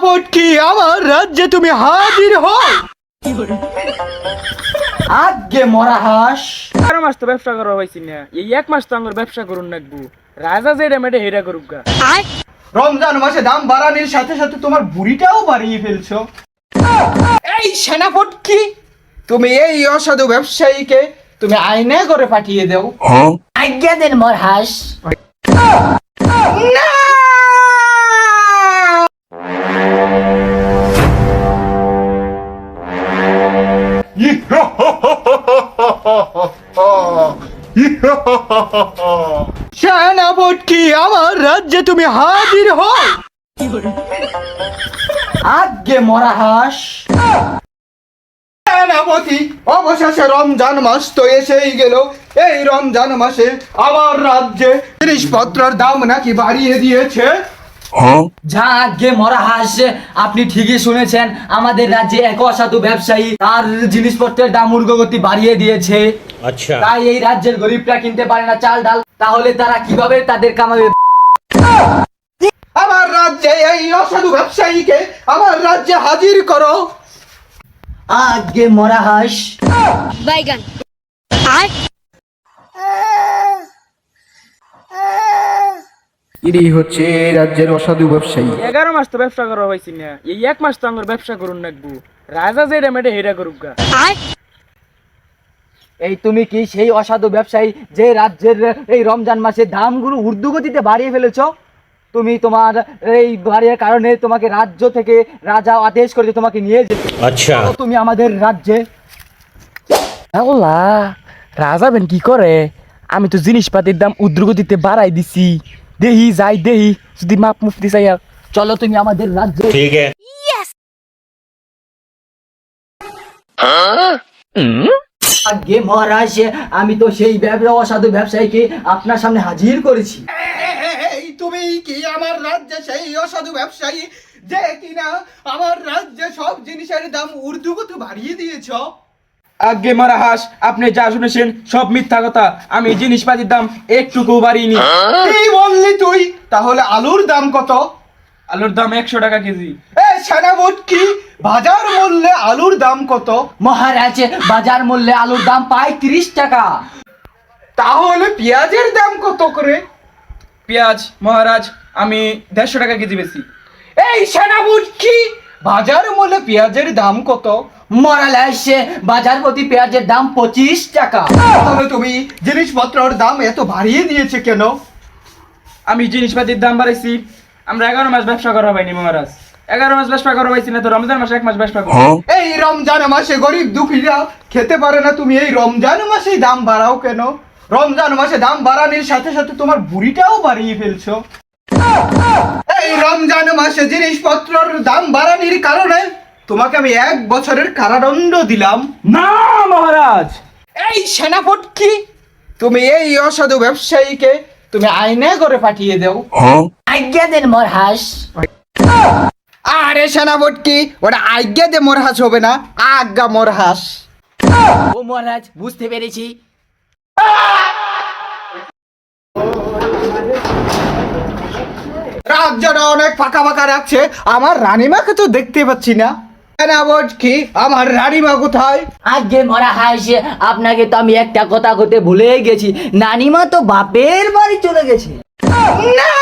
সেনাপতি আমার রাজ্যে তুমি হাজির হও। আগে মরা হাঁস। 11 মাস তো ব্যবসা করা হয়েছি না, এই 1 মাস তো আমার ব্যবসা করুন নাকবো। রাজা যেটা মেটে হেরা করুক গা। রমজান মাসে দাম বাড়ানোর সাথে সাথে তোমার বুড়িটাও বাড়িয়ে ফেলছো। এই সেনাপতি, তুমি এই অসাধু ব্যবসায়ীকে তুমি আইনে করে পাঠিয়ে দাও। আজ্ঞা দেন মোর হাঁস। না! সেনাপতি আমার রাজ্যে তুমি হাজির হও। আগে মরা হাঁস। সেনাপতি, অবশেষে রমজান মাস তো এসেই গেল। এই রমজান মাসে আমার রাজ্যে জিনিসপত্রের দাম নাকি বাড়িয়ে দিয়েছে। যা আগে মরা হাঁস, আপনি ঠিকই শুনেছেন, আমাদের রাজ্যে এক অসাধু ব্যবসায়ী তার জিনিসপত্রের দাম ঊর্ধ্বগতি বাড়িয়ে দিয়েছে। আচ্ছা, তাই এই রাজ্যের গরিবরা কিনতে পারে না চাল ডাল, তাহলে তারা কিভাবে তাদের কামাবে? আমার রাজ্যে এই অসাধু ব্যবসায়ীকে আমার রাজ্যে হাজির করো। আগে মরা হাঁস। বাইগান ইনি হচ্ছে রাজ্যের অসাধু ব্যবসায়ী। 11 মাস তো ব্যবসা করা হয়েছি না, এই 1 মাস তো আমার ব্যবসা করুন নাকবো। রাজা যেটা মেটে হেরা করুক গা। এই তুমি কি সেই অসাধু ব্যবসায়ী যে রাজ্যের এই রমজান মাসে দামগুলো ঊর্ধ্বগতিতে বাড়িয়ে ফেলেছো? তুমি তোমার এই বাড়ির কারণে তোমাকে রাজ্য থেকে রাজা আদেশ করেছে তোমাকে নিয়ে যেতে। আচ্ছা, তো তুমি আমাদের রাজ্যে। আল্লাহ, রাজা বেন কি করে? আমি তো জিনিসপাতির দাম ঊর্ধ্বগতিতে বাড়াই দিছি। দেহি যাই দেহি, যদি মাপ মুফতি চাই। চলো তুমি আমাদের রাজ্যে। ঠিক है। আগে মহারাজ, আমি তো সেই অসাধু ব্যবসায়ীকে আপনার সামনে হাজির করেছি। এই তুমি কি আমার রাজ্যে সেই অসাধু ব্যবসায়ী যে কিনা আমার রাজ্যে সব জিনিসের দাম ঊর্ধ্বগতি বাড়িয়ে দিয়েছ? আগে মারা হাঁস, আপনি যা শুনেছেন সব মিথ্যা কথা। আমি জিনিসপাতির দাম একটুকু বাড়িনি। কি বললি তুই? তাহলে আলুর দাম কত? আলুর দাম 100 টাকা কেজি। এই সেনাপতি, বাজার মূল্যে আলুর দাম কত? মহারাজ, বাজার মূল্যে আলুর দাম পাই 30 টাকা। তাহলে পেঁয়াজের দাম কত করে? পেঁয়াজ মহারাজ আমি 150 টাকা কেজি বেশি। এই সেনাপতি, বাজার মূল্যে পেঁয়াজের দাম কত? মহারাজ, বাজার প্রতি পেঁয়াজের দাম 25 টাকা। তাহলে তুমি জিনিসপত্রের দাম এত বাড়িয়ে দিয়েছে কেন? আমি জিনিসপাতির দাম বাড়াইছি। আমরা 11 মাস ব্যবসা করা হয়নি মহারাজ। 11 মাস ব্যবসা করা হয়েছি না তো রমজান মাসে 1 মাস ব্যবসা করব। এই রমজান মাসে গরিব দুঃখীরা খেতে পারে না, তুমি এই রমজান মাসে দাম বাড়াও কেন? রমজান মাসে দাম বাড়ানোর সাথে সাথে তোমার বুড়িটাও বাড়িয়ে ফেলছো। এই রমজান মাসে জিনিসপত্রের দাম বাড়ানোর কারণে তোমাকে আমি 1 বছরের কারাদণ্ড দিলাম। না মহারাজ, এই সেনাপতি, তুমি এই অসাধু ব্যবসায়ীকে তুমি আইনে করে পাঠিয়ে দাও। আজ্ঞা দেন মোর হাঁস। আরে সেনাপতি, ওটা আজ্ঞা দে মোর হাঁস হবে না, আজ্ঞা মোর হাঁস। ও মহারাজ, বুঝতে পেরেছি। রাজ্যটা অনেক ফাঁকা ফাঁকা রাখছে, আমার রানীমাকে তো দেখতে পাচ্ছি না। সেনাপতি, আমার রানীমা কোথায়? আগে মরা হাঁস, আপনাকে তো আমি একটা কথা করতে ভুলে গেছি, নানিমা তো বাপের বাড়ি চলে গেছে। না!